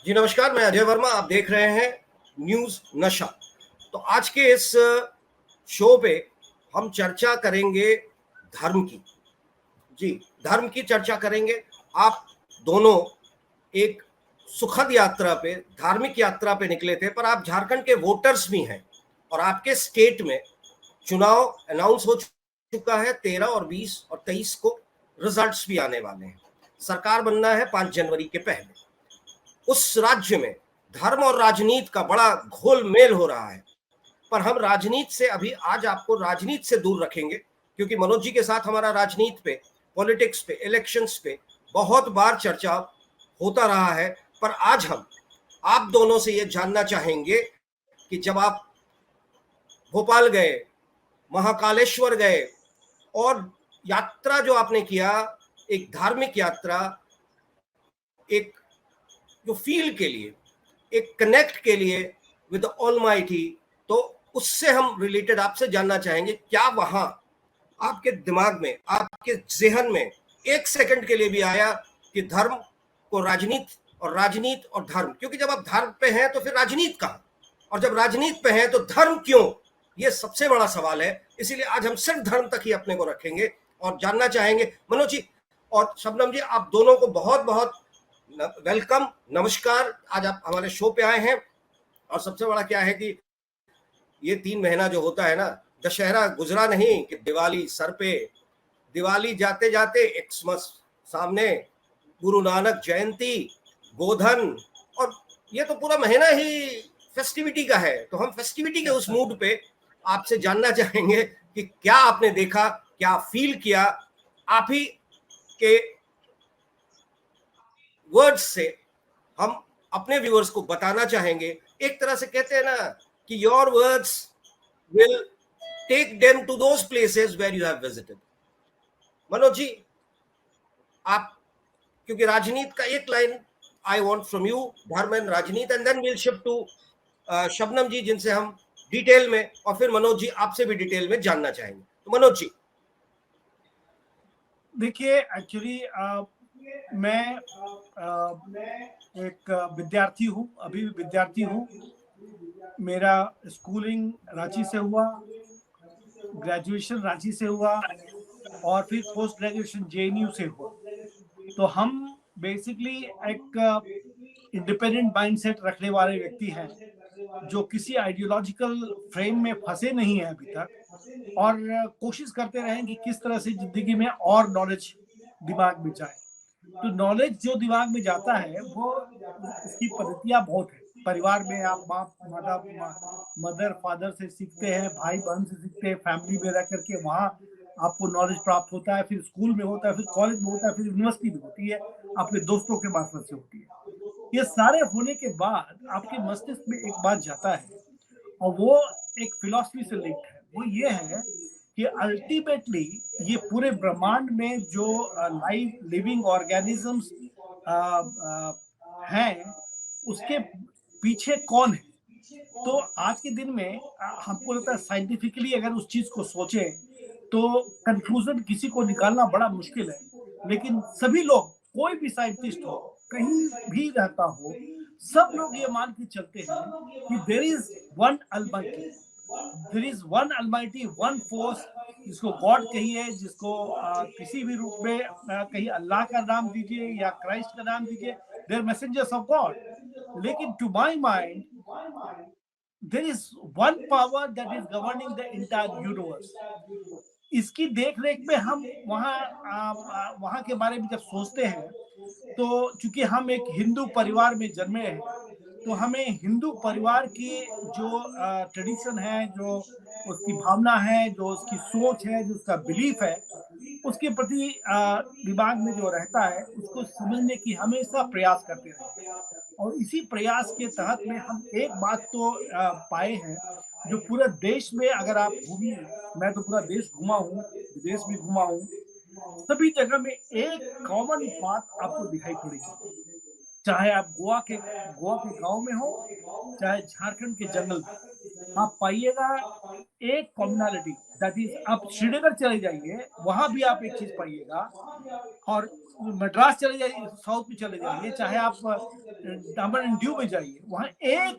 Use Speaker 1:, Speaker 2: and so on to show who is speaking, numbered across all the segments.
Speaker 1: जी नमस्कार, मैं अजय वर्मा। आप देख रहे हैं न्यूज नशा। तो आज के इस शो पे हम चर्चा करेंगे धर्म की। जी, धर्म की चर्चा करेंगे। आप दोनों एक सुखद यात्रा पे, धार्मिक यात्रा पे निकले थे, पर आप झारखंड के वोटर्स भी हैं और आपके स्टेट में चुनाव अनाउंस हो चुका है। 13 और 20 और 23 को रिजल्ट्स भी आने वाले हैं। सरकार बनना है 5 जनवरी के पहले। उस राज्य में धर्म और राजनीति का बड़ा घोलमेल हो रहा है, पर हम राजनीति से अभी आज आपको राजनीति से दूर रखेंगे, क्योंकि मनोज जी के साथ हमारा राजनीति पे, पॉलिटिक्स पे, इलेक्शंस पे बहुत बार चर्चा होता रहा है। पर आज हम आप दोनों से ये जानना चाहेंगे कि जब आप भोपाल गए, महाकालेश्वर गए और यात्रा जो आपने किया, एक धार्मिक यात्रा, एक जो फील के लिए, एक कनेक्ट के लिए विद द ऑलमाइटी, तो उससे हम रिलेटेड आपसे जानना चाहेंगे, क्या वहां आपके दिमाग में, आपके जहन में एक सेकंड के लिए भी आया कि धर्म को राजनीति और राजनीति और धर्म, क्योंकि जब आप धर्म पे हैं तो फिर राजनीति कहां, और जब राजनीति पे हैं तो धर्म क्यों? ये सबसे बड़ा सवाल है। इसीलिए आज हम सिर्फ धर्म तक ही अपने को रखेंगे और जानना चाहेंगे। मनोज जी और शबनम जी, आप दोनों को बहुत बहुत वेलकम, नमस्कार। आज आप हमारे शो पे आए हैं। और सबसे बड़ा क्या है कि ये 3 महीना जो होता है ना, दशहरा गुजरा नहीं कि दिवाली सर पे, दिवाली जाते जाते एक्समस सामने, गुरु नानक जयंती, गोधन, और ये तो पूरा महीना ही फेस्टिविटी का है। तो हम फेस्टिविटी के उस मूड पे आपसे जानना चाहेंगे कि क्या आपने देखा, क्या फील किया। आप ही के वर्ड्स से हम अपने व्यूअर्स को बताना चाहेंगे। एक तरह से कहते हैं ना कि your words will take them to those places where you have visited. Manoj ji, आप, क्योंकि राजनीति का एक line I want from you, धर्म एंड राजनीति, and then will shift to Shabnam ji, जिनसे हम डिटेल में, और फिर मनोज जी आपसे भी डिटेल में जानना चाहेंगे। तो मनोज जी।
Speaker 2: देखिए, एक्चुअली मैं एक विद्यार्थी हूँ, अभी भी विद्यार्थी हूँ। मेरा स्कूलिंग रांची से हुआ, ग्रेजुएशन रांची से हुआ और फिर पोस्ट ग्रेजुएशन जेएनयू से हुआ। तो हम बेसिकली एक इंडिपेंडेंट माइंडसेट रखने वाले व्यक्ति हैं, जो किसी आइडियोलॉजिकल फ्रेम में फंसे नहीं है अभी तक, और कोशिश करते रहें कि किस तरह से जिंदगी में और नॉलेज दिमाग में जाए। तो नॉलेज जो दिमाग में जाता है वो, उसकी पद्धतियां बहुत है। परिवार में आप बाप मदर फादर से सीखते हैं, भाई बहन से सीखते हैं, फैमिली में रह करके वहाँ आपको नॉलेज प्राप्त होता है, फिर स्कूल में होता है, फिर कॉलेज में होता है, फिर यूनिवर्सिटी में होती है, अपने दोस्तों के मार्फत से होती है। ये सारे होने के बाद आपके मस्तिष्क में एक बात जाता है, और वो एक फिलॉसफी से लिंक है। वो ये है कि अल्टीमेटली ये पूरे ब्रह्मांड में जो लाइव लिविंग ऑर्गेनिजम्स हैं, उसके पीछे कौन है। तो आज के दिन में हमको लगता है साइंटिफिकली अगर उस चीज को सोचें तो कंक्लूजन किसी को निकालना बड़ा मुश्किल है। लेकिन सभी लोग, कोई भी साइंटिस्ट हो, कहीं भी रहता हो, सब लोग ये मान के चलते हैं कि there is one almighty, there is one almighty, one force, जिसको गॉड कहिए, जिसको किसी भी रूप में कहीं अल्लाह का नाम दीजिए या क्राइस्ट का नाम दीजिए, they are messengers of God. लेकिन to my mind there is one power that is governing the entire universe. इसकी देख रेख में हम वहाँ के बारे में जब सोचते हैं, तो चूंकि हम एक हिंदू परिवार में जन्मे हैं, तो हमें हिंदू परिवार की जो ट्रेडिशन है, जो उसकी भावना है, जो उसकी सोच है, जो उसका बिलीफ है, उसके प्रति दिमाग में जो रहता है, उसको समझने की हमेशा प्रयास करते रहे। और इसी प्रयास के तहत में हम एक बात तो पाए हैं, जो पूरे देश में अगर आप घूमिए, मैं तो पूरा देश घुमा हूँ, विदेश भी घुमा हूँ, सभी जगह में एक कॉमन बात आपको दिखाई पड़ेगी। चाहे आप गोवा के गांव में हो, चाहे झारखंड के जंगल में, आप पाइएगा एक कॉमनैलिटी, दैट इज आप श्रीनगर चले जाइए, वहां भी आप एक चीज पाइएगा, और मद्रास चले जाइए, साउथ में चले जाइए, चाहे आप दमन एंड दीव में जाइए, वहां एक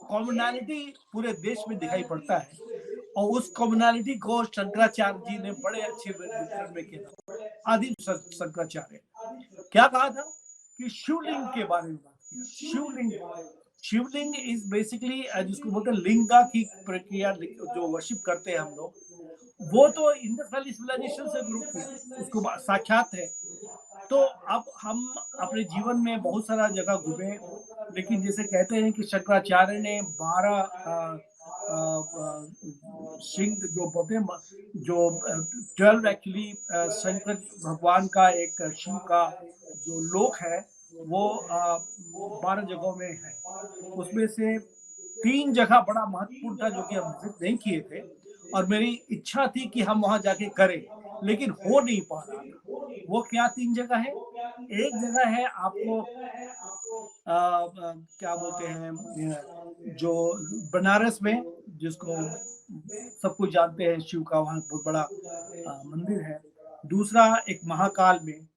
Speaker 2: कॉमनैलिटी पूरे देश में दिखाई पड़ता है, और उस कॉमनैलिटी को शंकराचार्य जी ने बड़े अच्छे वितरण में किया था। आदिम शंकराचार्य क्या कहा था कि शिवलिंग के बारे में बात किया। शिवलिंग इज बेसिकली जिसको बोलते हैं लिंगा की प्रक्रिया, जो वर्शिप करते हैं हम लोग, वो तो इंडस वैली सिविलाइजेशन से ग्रुप है, उसको साक्षात है। तो अब हम अपने जीवन में बहुत सारा जगह घूमे, लेकिन जैसे कहते हैं कि शंकराचार्य ने 12 सिंह जो बोलते हैं, जो 12 एक्चुअली शंकर भगवान का, एक शिव का जो लोक है वो 12 जगहों में है। उसमें से 3 जगह बड़ा महत्वपूर्ण था जो कि हम विजिट नहीं किए थे, और मेरी इच्छा थी कि हम वहां जाके करें, लेकिन हो नहीं पा रहा था। वो क्या 3 जगह है? एक जगह है आपको क्या बोलते हैं, जो बनारस में, जिसको सब कुछ जानते हैं, शिव का वहाँ बहुत बड़ा मंदिर है। दूसरा एक महाकाल में,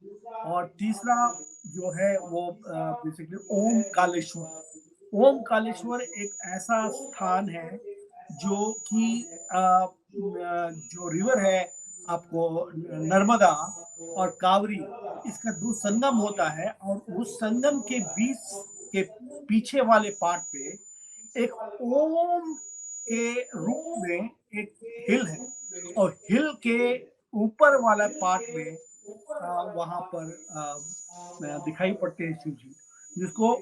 Speaker 2: और तीसरा जो है वो बेसिकली ओमकालेश्वर। ओमकालेश्वर एक ऐसा स्थान है जो कि जो रिवर है आपको, नर्मदा और कावरी, इसका दो संगम होता है, और उस संगम के बीच के पीछे वाले पार्ट पे एक ओम के रूप में एक हिल है, और हिल के ऊपर वाला पार्ट में वहां पर दिखाई पड़ते हैं शिव जी, जिसको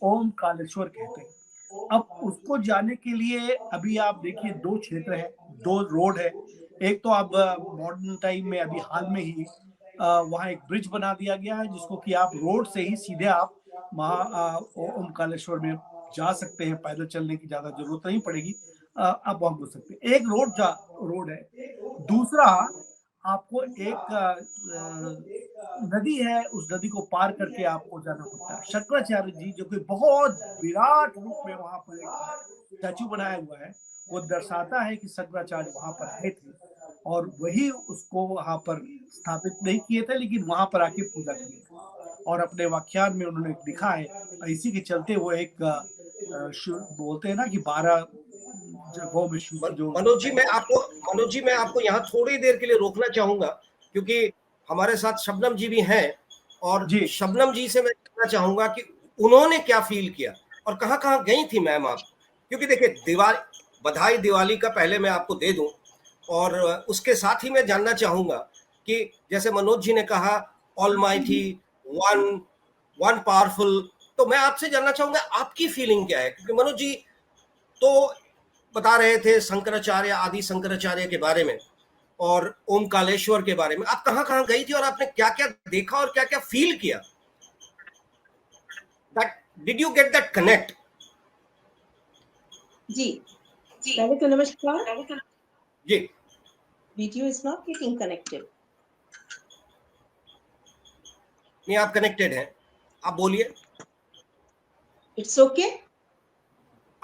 Speaker 2: ओम कालेश्वर कहते हैं। अब उसको जाने के लिए अभी आप देखिए 2 क्षेत्र है, 2 रोड है। एक तो अब मॉडर्न टाइम में अभी हाल में ही वहाँ एक ब्रिज बना दिया गया है, जिसको कि आप रोड से ही सीधे आप ओमकालेश्वर में जा सकते हैं, पैदल चलने की ज्यादा जरूरत नहीं पड़ेगी, आप वहां घुस सकते हैं। एक रोड है। दूसरा आपको एक नदी है, उस नदी को पार करके आपको जाना पड़ता है। शंकराचार्य जी जो कि बहुत विराट रूप में वहां पर एक स्टैचू बनाया हुआ है, वो दर्शाता है कि शंकराचार्य वहां पर आए थे, और वही उसको वहां पर स्थापित नहीं किए थे, लेकिन वहां पर आके पूजा किए थे, और अपने व्याख्यान में उन्होंने लिखा है। इसी के चलते वो एक बोलते हैं ना कि 12 जगहों में जो
Speaker 1: मनोज जी मैं आपको यहाँ थोड़ी देर के लिए रोकना चाहूंगा, क्योंकि हमारे साथ शबनम जी भी हैं, और
Speaker 2: जी
Speaker 1: शबनम जी से मैं जानना चाहूंगा कि उन्होंने क्या फील किया और कहाँ कहाँ गई थी मैम आप। क्योंकि देखिए, बधाई दिवाली का पहले मैं आपको दे दूं, और उसके साथ ही मैं जानना चाहूंगा कि जैसे मनोज जी ने कहा ऑलमाइटी, वन पावरफुल, तो मैं आपसे जानना चाहूंगा आपकी फीलिंग क्या है। क्योंकि मनोज जी तो बता रहे थे शंकराचार्य, आदि शंकराचार्य के बारे में और ओमकालेश्वर के बारे में, आप कहाँ कहाँ गई थी और आपने क्या क्या देखा और क्या क्या फील किया? Did you get that connect?
Speaker 3: जी पहले तो नमस्कार
Speaker 1: जी।
Speaker 3: Video is not getting connected.
Speaker 1: नहीं, आप कनेक्टेड हैं, आप बोलिए।
Speaker 3: इट्स ओके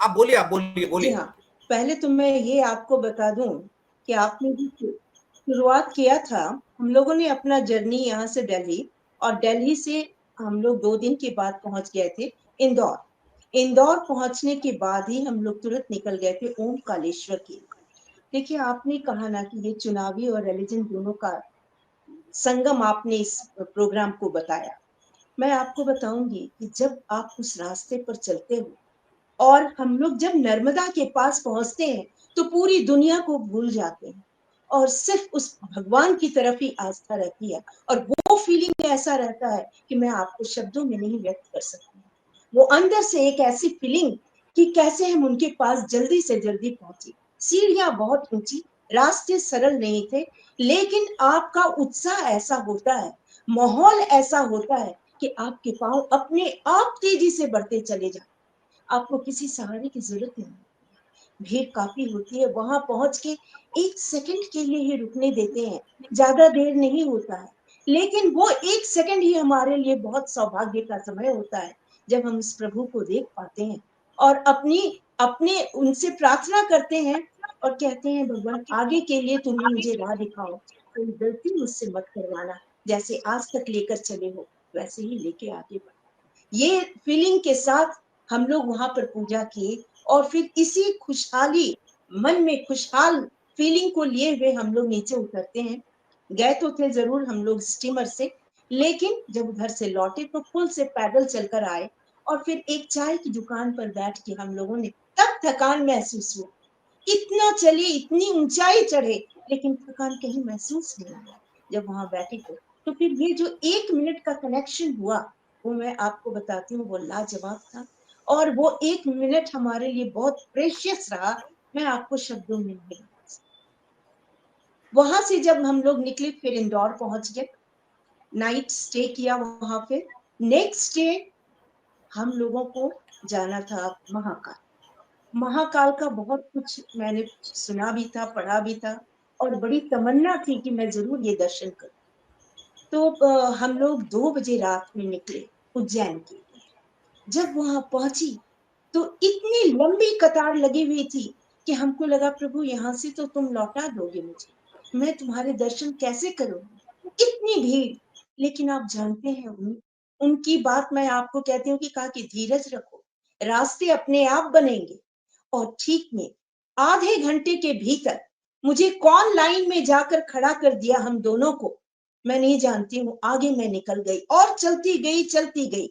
Speaker 1: आप बोलिए
Speaker 3: जी हाँ, पहले तो मैं ये आपको बता दूं कि आपने जो शुरुआत किया था, हम लोगों ने अपना जर्नी यहाँ से दिल्ली, और दिल्ली से हम लोग 2 दिन के बाद पहुंच गए थे इंदौर पहुंचने के बाद ही हम लोग तुरंत निकल गए थे ओमकालेश्वर के। देखिए, आपने कहा ना कि ये चुनावी और रिलीजन दोनों का संगम आपने इस प्रोग्राम को बताया। मैं आपको बताऊंगी कि जब आप उस रास्ते पर चलते हो, और हम लोग जब नर्मदा के पास पहुंचते हैं, तो पूरी दुनिया को भूल जाते हैं और सिर्फ उस भगवान की तरफ ही आस्था रहती है, और वो फीलिंग ऐसा रहता है कि मैं आपको शब्दों में नहीं व्यक्त कर सकती। वो अंदर से एक ऐसी फीलिंग कि कैसे हम उनके पास जल्दी से जल्दी पहुंचे। सीढ़ियां बहुत ऊंची, रास्ते सरल नहीं थे, लेकिन आपका उत्साह ऐसा होता है, माहौल ऐसा होता है कि आपके पांव अपने आप तेजी से बढ़ते चले जाते, आपको किसी सहारे की जरूरत नहीं। भीड़ काफी होती है, वहां पहुंच के 1 सेकंड के लिए ही रुकने देते हैं, ज्यादा देर नहीं होता है, लेकिन वो 1 सेकंड ही हमारे लिए बहुत सौभाग्य का समय होता है, जब हम इस प्रभु को देख पाते हैं और अपने उनसे प्रार्थना करते हैं, और कहते हैं भगवान आगे के लिए तुम्हें मुझे राह दिखाओ, कोई गलती मुझसे मत करवाना, जैसे आज तक लेकर चले हो वैसे ही लेके आगे बढ़ो। ये फीलिंग के साथ हम लोग वहां पर पूजा किए और फिर इसी खुशहाली मन में खुशहाल फीलिंग को लिए हुए हम लोग नीचे उतरते हैं। गए तो थे जरूर हम लोग स्टीमर से, लेकिन जब घर से लौटे तो पुल से पैदल चलकर आए और फिर एक चाय की दुकान पर बैठ के हम लोगों ने तब थकान महसूस हुआ। इतना चले, इतनी ऊंचाई चढ़े, लेकिन थकान कहीं महसूस नहीं हुआ जब वहां बैठे तो फिर ये जो 1 मिनट का कनेक्शन हुआ वो मैं आपको बताती हूँ, वो लाजवाब था। और वो 1 मिनट हमारे लिए बहुत प्रेशियस रहा, मैं आपको शब्दों में नहीं बता सकती। वहां से जब हम लोग निकले फिर इंदौर पहुंच गए, नाइट स्टे किया वहां पे। नेक्स्ट डे हम लोगों को जाना था महाकाल। महाकाल का बहुत कुछ मैंने सुना भी था, पढ़ा भी था और बड़ी तमन्ना थी कि मैं जरूर ये दर्शन करूं। तो हम लोग 2 बजे रात में निकले उज्जैन के लिए। जब वहां पहुंची तो इतनी लंबी कतार लगी हुई थी कि हमको लगा प्रभु यहाँ से तो तुम लौटा दोगे मुझे, मैं तुम्हारे दर्शन कैसे करूंगी, इतनी भीड़। लेकिन आप जानते हैं उनकी बात मैं आपको कहती हूँ कि कहा कि धीरज रखो, रास्ते अपने आप बनेंगे। और ठीक में आधे घंटे के भीतर मुझे कौन लाइन में जाकर खड़ा कर दिया हम दोनों को मैं नहीं जानती हूँ। आगे मैं निकल गई और चलती गई चलती गई।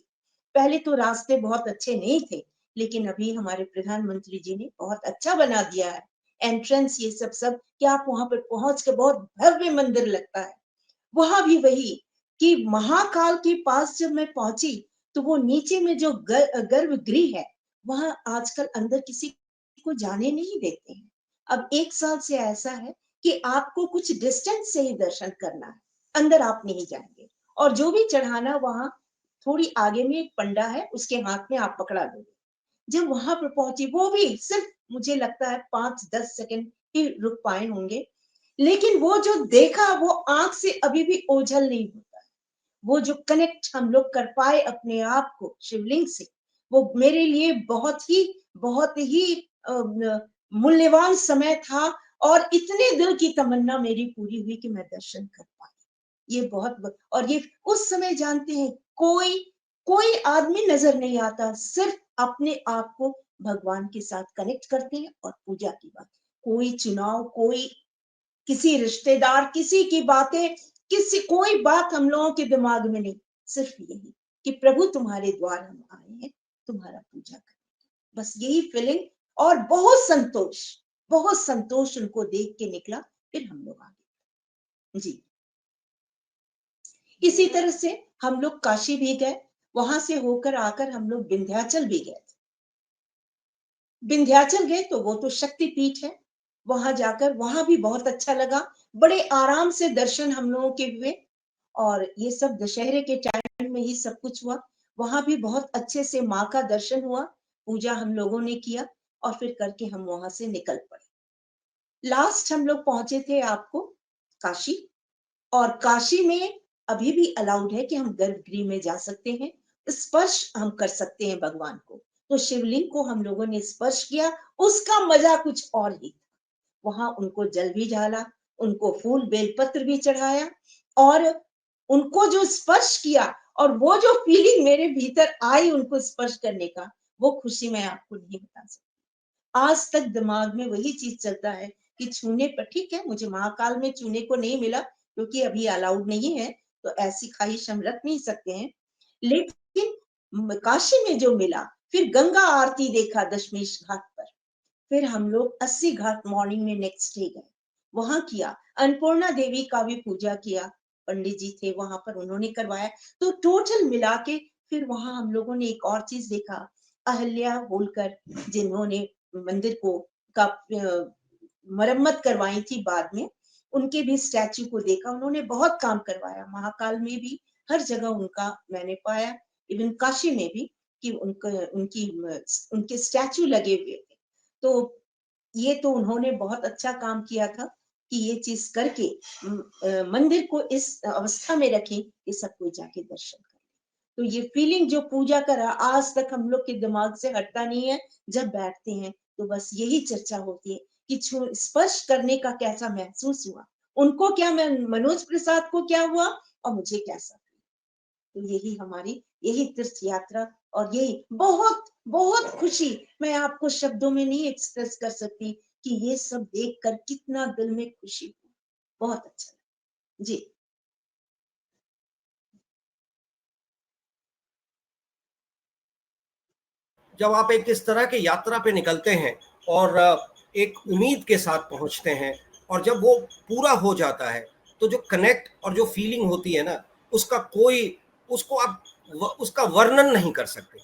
Speaker 3: पहले तो रास्ते बहुत अच्छे नहीं थे, लेकिन अभी हमारे प्रधानमंत्री जी ने बहुत अच्छा बना दिया है एंट्रेंस, ये सब कि आप वहां पर पहुंच के बहुत भव्य मंदिर लगता है। वहां भी वही कि महाकाल के पास जब मैं पहुंची तो वो नीचे में जो गर्भगृह है वहां आजकल अंदर किसी को जाने नहीं देते हैं। अब 1 साल से ऐसा है कि आपको कुछ डिस्टेंस से ही दर्शन करना है, अंदर आप नहीं जाएंगे। और जो भी चढ़ाना वहां थोड़ी आगे में एक पंडा है, उसके हाथ में आप पकड़ा दोगे। जब वहां पर पहुंची वो भी सिर्फ मुझे लगता है 5-10 सेकंड ही रुक पाए होंगे, लेकिन वो जो देखा वो आंख से अभी भी ओझल नहीं होता है। वो जो कनेक्ट हम लोग कर पाए अपने आप को शिवलिंग से, वो मेरे लिए बहुत ही मूल्यवान समय था। और इतने दिल की तमन्ना मेरी पूरी हुई कि मैं दर्शन कर पाई। ये और ये उस समय जानते हैं कोई कोई आदमी नजर नहीं आता, सिर्फ अपने आप को भगवान के साथ कनेक्ट करते हैं और पूजा की बात। कोई चुनाव, कोई किसी रिश्तेदार, किसी की बातें, किसी कोई बात हम लोगों के दिमाग में नहीं, सिर्फ यही कि प्रभु तुम्हारे द्वार हम आए हैं, तुम्हारा पूजा करें, बस यही फीलिंग। और बहुत संतोष उनको देख के निकला। फिर हम लोग आगे जी। इसी तरह से हम लोग काशी भी गए, वहां से होकर आकर हम लोग विंध्याचल भी गए। विंध्याचल गए तो वो तो शक्ति पीठ है, वहां जाकर वहां भी बहुत अच्छा लगा। बड़े आराम से दर्शन हम लोगों के हुए और ये सब दशहरे के टाइम में ही सब कुछ हुआ। वहां भी बहुत अच्छे से माँ का दर्शन हुआ, पूजा हम लोगों ने किया और फिर करके हम वहां से निकल पड़े। लास्ट हम लोग पहुंचे थे आपको काशी। और काशी में अभी भी अलाउड है कि हम गर्भगृह में जा सकते हैं, स्पर्श हम कर सकते हैं भगवान को। तो शिवलिंग को हम लोगों ने स्पर्श किया, उसका मजा कुछ और ही था। वहां उनको जल भी डाला, उनको फूल बेलपत्र भी चढ़ाया और उनको जो स्पर्श किया और वो जो फीलिंग मेरे भीतर आई उनको स्पर्श करने का, वो खुशी मैं आपको नहीं बता सकती। आज तक दिमाग में वही चीज चलता है कि छूने पर, ठीक है मुझे महाकाल में छूने को नहीं मिला क्योंकि अभी अलाउड नहीं है, तो ऐसी ख्वाहिश हम रख नहीं सकते हैं। लेकिन काशी में जो मिला, फिर गंगा आरती देखा दशमेश घाट पर। फिर हम लोग 80 घाट मॉर्निंग में नेक्स्ट डे गए, वहां किया। अन्नपूर्णा देवी का भी पूजा किया, पंडित जी थे वहां पर, उन्होंने करवाया। तो टोटल मिला के फिर वहां हम लोगों ने एक और चीज देखा, अहल्या होलकर जिन्होंने मंदिर को का मरम्मत करवाई थी बाद में, उनके भी स्टैचू को देखा। उन्होंने बहुत काम करवाया, महाकाल में भी हर जगह उनका मैंने पाया, इवन काशी में भी कि उनके स्टैचू लगे हुए थे। तो ये तो उन्होंने बहुत अच्छा काम किया था कि ये चीज करके मंदिर को इस अवस्था में रखें कि सब कोई जाके दर्शन करे। तो ये फीलिंग जो पूजा करा आज तक हम लोग के दिमाग से हटता नहीं है। जब बैठते हैं तो बस यही चर्चा होती है कि स्पर्श करने का कैसा महसूस हुआ, उनको क्या, मैं मनोज प्रसाद को क्या हुआ और मुझे कैसा। तो यही तीर्थ यात्रा और यही बहुत बहुत खुशी, मैं आपको शब्दों में नहीं एक्सप्रेस कर सकती कि ये सब देखकर कितना दिल में खुशी हुई। बहुत अच्छा जी।
Speaker 1: जब आप एक इस तरह की यात्रा पे निकलते हैं और एक उम्मीद के साथ पहुंचते हैं, और जब वो पूरा हो जाता है तो जो कनेक्ट और जो फीलिंग होती है ना, उसका कोई, उसको आप उसका वर्णन नहीं कर सकते।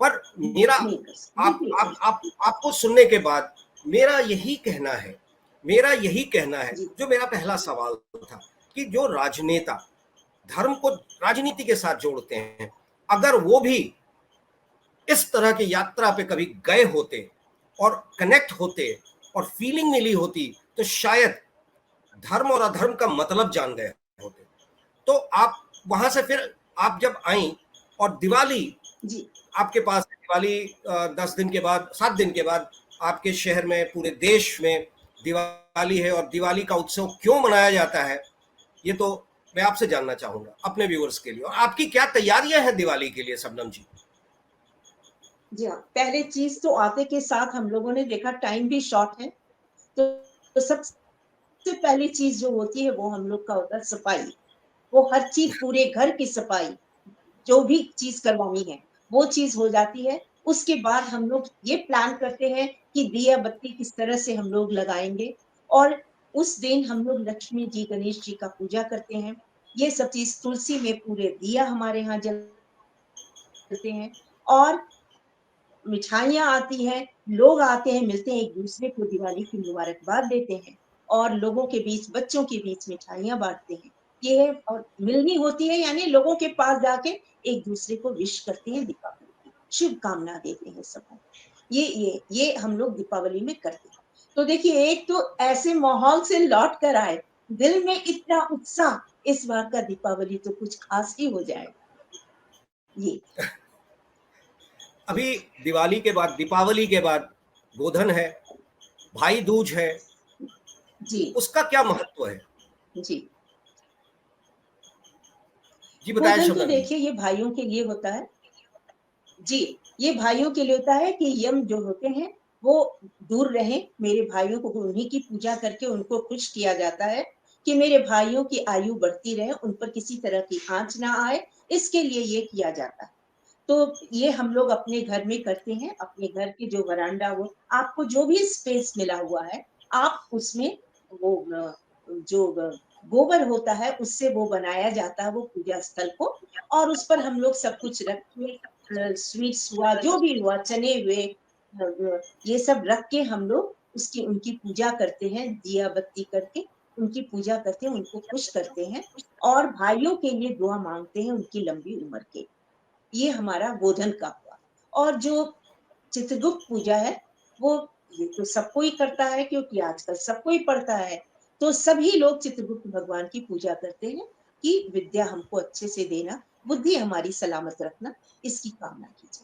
Speaker 1: पर मेरा
Speaker 3: नहीं कर सकते, बिल्कुल
Speaker 1: आप आपको सुनने के बाद मेरा यही कहना है,
Speaker 3: जी
Speaker 1: जो मेरा पहला सवाल था, कि जो राजनेता धर्म को राजनीति के साथ जोड़ते हैं, अगर वो भी इस तरह की यात्रा पे कभी गए होते और कनेक्ट होते और फीलिंग मिली होती, तो शायद धर्म और अधर्म का मतलब जान गए होते। तो आप वहां से फिर आप जब आई और दिवाली
Speaker 3: जी
Speaker 1: आपके पास है, दिवाली 10 दिन के बाद, 7 दिन के बाद आपके शहर में, पूरे देश में दिवाली है, और दिवाली का उत्सव क्यों मनाया जाता है, ये तो मैं आपसे जानना चाहूंगा अपने व्यूअर्स के लिए। और आपकी क्या तैयारियां हैं दिवाली के लिए, शबनम जी?
Speaker 3: जी हाँ, पहले चीज तो आते के साथ हम लोगों ने देखा टाइम भी शॉर्ट है, तो सबसे पहली चीज जो होती है वो हम लोग का होता है सफाई। वो हर चीज, पूरे घर की सफाई, जो भी चीज करवानी है वो चीज हो जाती है। उसके बाद हम लोग ये प्लान करते हैं कि दिया बत्ती किस तरह से हम लोग लगाएंगे, और उस दिन हम लोग लक्ष्मी जी, गणेश जी का पूजा करते हैं। ये सब चीज, तुलसी में पूरे दिया हमारे यहाँ जलते हैं, और मिठाइयाँ आती हैं, लोग आते हैं, मिलते हैं, एक दूसरे को दिवाली की मुबारकबाद देते हैं, और लोगों के बीच, बच्चों के बीच मिठाइयाँ बांटते हैं। ये और मिलनी होती है, यानी लोगों के पास जाके एक दूसरे को विश करते हैं, दीपावली की शुभकामना देते हैं सबको। ये हम लोग दीपावली में करते हैं। तो देखिए, एक तो ऐसे माहौल से लौट कर आए, दिल में इतना उत्साह, इस बार का दीपावली तो कुछ खास ही हो जाएगा। ये
Speaker 1: अभी दिवाली के बाद, दीपावली के बाद गोधन है, भाई दूज है,
Speaker 3: जी
Speaker 1: उसका क्या महत्व है?
Speaker 3: जी।
Speaker 1: जी बताएं
Speaker 3: गोधन तो
Speaker 1: शबनम जी।
Speaker 3: देखिए ये भाइयों के लिए होता है। जी, ये भाइयों के लिए होता है कि यम जो होते हैं वो दूर रहें, मेरे भाइयों को उन्हीं की पूजा करके उनको खुश किया जाता है कि मेरे भाइयों की आयु बढ़ती रहे, उन पर किसी तरह की आंच ना आए, इसके लिए ये किया जाता है। तो ये हम लोग अपने घर में करते हैं, अपने घर के जो वरांडा, वो आपको जो भी स्पेस मिला हुआ है, आप उसमें वो जो गोबर होता है उससे वो बनाया जाता है वो पूजा स्थल को, और उस पर हम लोग सब कुछ रख के, स्वीट्स हुआ, जो भी हुआ, चने हुए, ये सब रख के हम लोग उसकी उनकी पूजा करते हैं, दिया बत्ती करके उनकी पूजा करते हैं, उनको खुश करते हैं, और भाइयों के लिए दुआ मांगते हैं उनकी लंबी उम्र के। ये हमारा गोधन का हुआ। और जो चित्रगुप्त पूजा है, वो ये तो सबको ही करता है, क्योंकि आजकल सबको ही पढ़ता है, तो सभी लोग चित्रगुप्त भगवान की पूजा करते हैं कि विद्या हमको अच्छे से देना, बुद्धि हमारी सलामत रखना, इसकी कामना की जाए।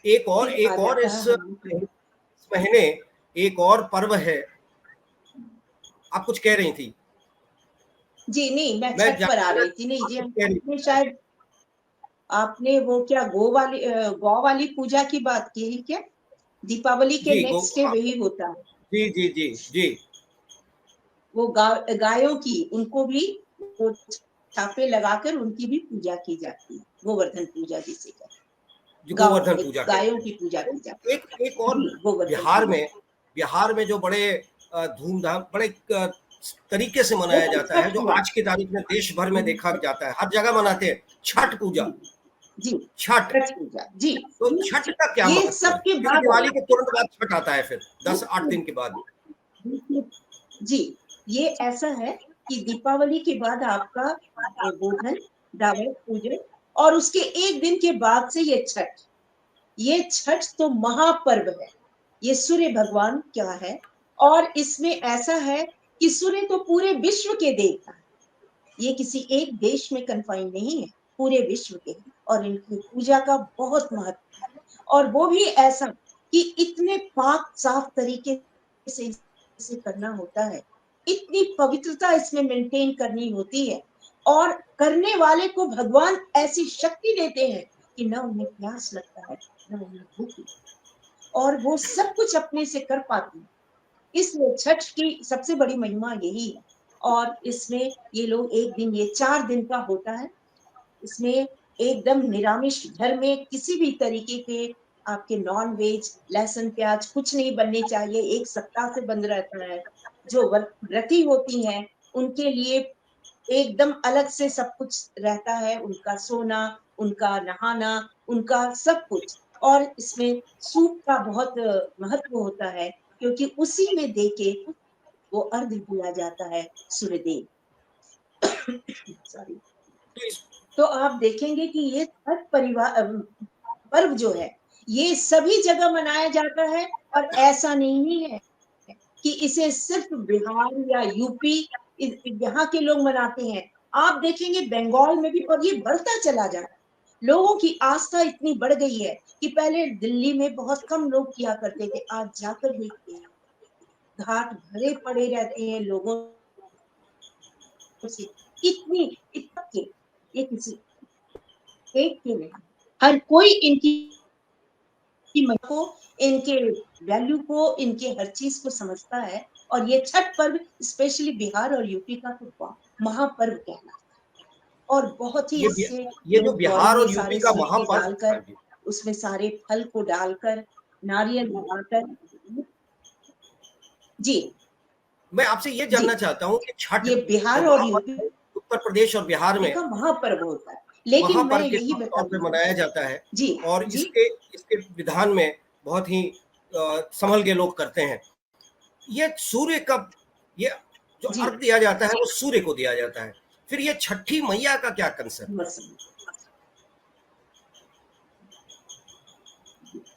Speaker 3: फिर आ
Speaker 1: एक और
Speaker 3: जाता है
Speaker 1: इस
Speaker 3: हम,
Speaker 1: महीने एक और पर्व है, आप कुछ कह रही थी?
Speaker 3: जी नहीं, मैं
Speaker 1: मैं
Speaker 3: छठ पर आ
Speaker 1: जानना,
Speaker 3: रही थी। नहीं
Speaker 1: आप
Speaker 3: जी,
Speaker 1: कुछ कह रही
Speaker 3: आपने शायद, आपने वो क्या गौ वाली पूजा की बात की है क्या? दीपावली के
Speaker 1: जी
Speaker 3: नेक्स्ट डे वही होता है।
Speaker 1: जी जी जी जी।
Speaker 3: वो गायों की, उनको भी वो छापे लगाकर उनकी भी पूजा की जाती है, गोवर्धन पूजा जिसे कहते
Speaker 1: जो
Speaker 3: हैं,
Speaker 1: गोवर्धन पूजा
Speaker 3: गायों
Speaker 1: कहते हैं।
Speaker 3: की पूजा की जाती
Speaker 1: एक
Speaker 3: है
Speaker 1: और,
Speaker 3: जी, गोवर्धन
Speaker 1: बिहार
Speaker 3: पूजा।
Speaker 1: में, जो बड़े धूमधाम, बड़े तरीके से
Speaker 3: वो
Speaker 1: मनाया
Speaker 3: तो
Speaker 1: जाता है,
Speaker 3: छठ
Speaker 1: जो
Speaker 3: हुआ।
Speaker 1: आज की तारीख में देश भर में देखा जाता है, हर जगह मनाते हैं, छठ पूजा।
Speaker 3: जी जी,
Speaker 1: छठ,
Speaker 3: छठ पूजा जी।
Speaker 1: तो छठ का क्या
Speaker 3: ये
Speaker 1: महत्व है?
Speaker 3: सबके
Speaker 1: क्योंकि
Speaker 3: बाद
Speaker 1: दिवाली
Speaker 3: आया।
Speaker 1: के तुरंत बाद छठ आता है, फिर 10-8 दिन के बाद।
Speaker 3: जी, ये ऐसा है कि दीपावली के बाद आपका गोधन, दावत पूजन, और उसके एक दिन के बाद से ये छठ। ये छठ तो महापर्व है, ये सूर्य भगवान क्या है, और इसमें ऐसा है कि सूर्य तो पूरे विश्व के देवता है, ये किसी एक देश में कन्फाइन नहीं है, पूरे विश्व के, और इनकी पूजा का बहुत महत्व है। और वो भी ऐसा कि इतने पाक साफ तरीके से इसे करना होता है, इतनी पवित्रता इसमें मेंटेन करनी होती है, और करने वाले को भगवान ऐसी शक्ति देते हैं कि न उन्हें प्यास लगता है, न उन्हें भूख लगती है, और वो सब कुछ अपने से कर पाती है। इसलिए छठ की सबसे बड़ी महिमा यही है। और इसमें ये लोग एक दिन, ये 4 दिन का होता है, इसमें एकदम निरामिष, घर में किसी भी तरीके के आपके नॉन वेज, लहसुन प्याज कुछ नहीं बनने चाहिए, 1 सप्ताह से बंद रहता है। जो व्रती होती हैं उनके लिए एकदम अलग से सब कुछ रहता है, उनका सोना, उनका नहाना, उनका सब कुछ। और इसमें सूप का बहुत महत्व होता है, क्योंकि उसी में देके वो अर्घ्य दिया जाता है सूर्यदेव। सॉरी। तो आप देखेंगे कि ये छठ पर्व जो है, ये सभी जगह मनाया जाता है, और ऐसा नहीं है कि इसे सिर्फ बिहार या यूपी यहाँ के लोग मनाते हैं। आप देखेंगे बंगाल में भी, और ये बढ़ता चला जा रहा है। लोगों की आस्था इतनी बढ़ गई है कि पहले दिल्ली में बहुत कम लोग किया करते थे, आज जाकर देखते हैं घाट भरे पड़े रहते हैं लोगों से। इतनी इतनी ये किसी एक के नहीं, हर कोई इनकी महिमा को, इनके वैल्यू को, इनके हर चीज को समझता है। और ये छठ पर्व स्पेशली बिहार और यूपी का तो महापर्व कहलाता है। और बहुत ही इससे
Speaker 1: ये जो
Speaker 3: लोग दौरे
Speaker 1: बिहार
Speaker 3: में
Speaker 1: और यूपी
Speaker 3: सारे
Speaker 1: का
Speaker 3: सूखे
Speaker 1: महापर्व,
Speaker 3: डालकर, उसमें सारे फल को डालकर, नारियल लगाकर। जी
Speaker 1: मैं आपसे ये
Speaker 3: जी,
Speaker 1: जानना चाहता हूँ कि छठ
Speaker 3: ये
Speaker 1: जो
Speaker 3: बिहार और
Speaker 1: महापर्व
Speaker 3: यूपी
Speaker 1: है, उत्तर प्रदेश और बिहार में
Speaker 3: का महापर्व होता है। लेकिन मैं
Speaker 1: महापर्व के
Speaker 3: यही बता
Speaker 1: तौर पे मनाया जाता है,
Speaker 3: जी
Speaker 1: और
Speaker 3: जी
Speaker 1: इसके विधान में बहुत ही संभल के लोग करते हैं। ये सूर्य कब, ये जो
Speaker 3: जी
Speaker 1: अर्घ दिया जाता है वो सूर्य को दिया जाता है। फिर ये छठी मैया का क्या कंसेप्ट,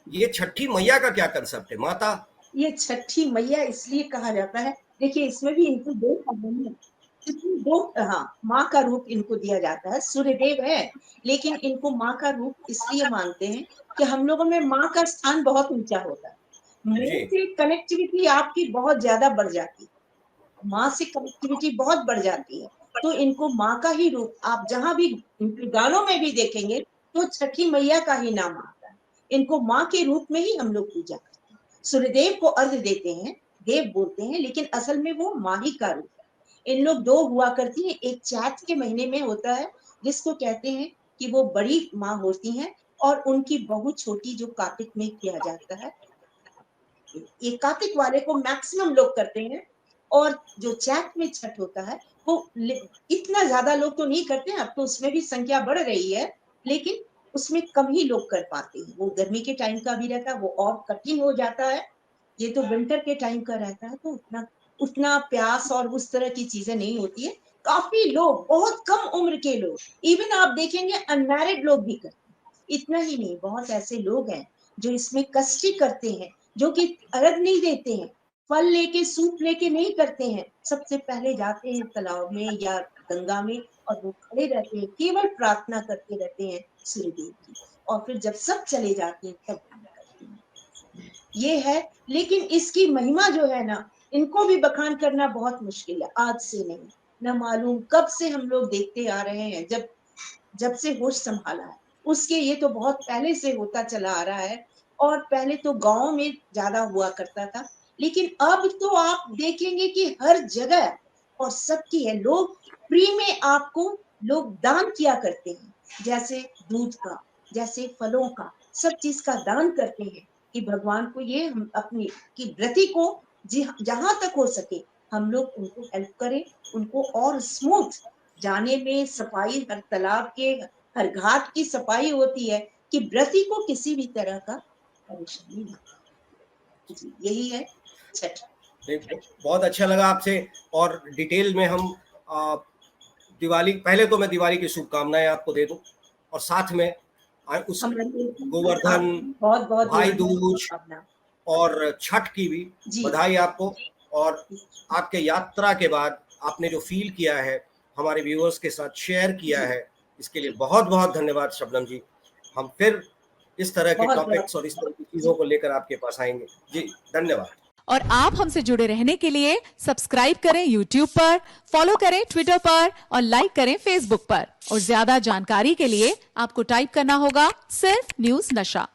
Speaker 1: ये छठी मैया का क्या कंसेप्ट है माता?
Speaker 3: ये छठी मैया इसलिए कहा जाता है, देखिए इसमें भी इनको दो हाँ, माँ का रूप इनको दिया जाता है। सूर्यदेव है, लेकिन इनको माँ का रूप इसलिए मानते हैं कि हम लोगों में माँ का स्थान बहुत ऊंचा होता है। माँ से कनेक्टिविटी आपकी बहुत ज्यादा बढ़ जाती है, माँ से कनेक्टिविटी बहुत बढ़ जाती है। तो इनको माँ का ही रूप, आप जहां भी इनके गानों में भी देखेंगे तो छठी मैया का ही नाम आता है। इनको माँ के रूप में ही हम लोग पूजा करते हैं। सूर्यदेव को अर्घ्य देते हैं, देव बोलते हैं, लेकिन असल में वो माँ ही का रूप है। इन लोग 2 हुआ करती हैं, एक चैत के महीने में होता है जिसको कहते हैं कि वो बड़ी माँ होती हैं, और उनकी बहू छोटी जो कार्तिक में किया जाता है। ये कार्तिक वाले को मैक्सिमम लोग करते हैं, और जो चैत में छठ होता है वो इतना ज्यादा लोग तो नहीं करते हैं, अब तो उसमें भी संख्या बढ़ रही है, लेकिन उसमें कम ही लोग कर पाते हैं। वो गर्मी के टाइम का भी रहता है, वो और कठिन हो जाता है। ये तो विंटर के टाइम का रहता है, तो उतना उतना प्यास और उस तरह की चीजें नहीं होती है। काफी लोग, बहुत कम उम्र के लोग, इवन आप देखेंगे अनमैरिड लोग भी करते हैं। इतना ही नहीं, बहुत ऐसे लोग हैं जो इसमें कष्टी करते हैं, जो कि अर्घ नहीं देते हैं, फल लेके, सूप लेके नहीं करते हैं। सबसे पहले जाते हैं तालाब में या गंगा में, और वो खड़े रहते हैं, केवल प्रार्थना करते रहते हैं सूर्यदेव की, और फिर जब सब चले जाते हैं तब करते हैं। ये है। लेकिन इसकी महिमा जो है ना, इनको भी बखान करना बहुत मुश्किल है, आज से नहीं, न मालूम कब से हम लोग देखते आ रहे हैं, जब से होश संभाला है उसके, ये तो बहुत पहले से होता चला आ रहा है। और पहले तो गांव में ज्यादा हुआ करता था, लेकिन अब तो आप देखेंगे कि हर जगह, और सबकी है, लोग फ्री में आपको लोग दान किया करते हैं, जैसे दूध का, जैसे फलों का, सब चीज का दान करते हैं कि भगवान को ये हम अपनी की व्रति को जहां तक हो सके हम लोग उनको हेल्प करें, उनको और स्मूथ जाने में, सफाई, हर तालाब के, हर घाट की सफाई होती है कि व्रती को किसी भी तरह का परेशानी ना हो। यही है छठ।
Speaker 1: बहुत अच्छा लगा आपसे, और डिटेल में हम दिवाली, पहले तो मैं दिवाली की शुभकामनाएं आपको दे दूं, और साथ में उस गोवर्धन,
Speaker 3: बहुत बहुत
Speaker 1: भाई दूज और छठ की भी बधाई आपको। और आपके यात्रा के बाद आपने जो फील किया है हमारे व्यूअर्स के साथ शेयर किया है, इसके लिए बहुत बहुत धन्यवाद शबनम जी। हम फिर इस तरह के टॉपिक्स और इस तरह की चीजों को लेकर आपके पास आएंगे जी। धन्यवाद।
Speaker 4: और आप हमसे जुड़े रहने के लिए सब्सक्राइब करें YouTube पर, फॉलो करें ट्विटर पर और लाइक करें Facebook पर। और ज्यादा जानकारी के लिए आपको टाइप करना होगा सिर्फ न्यूज़ नशा।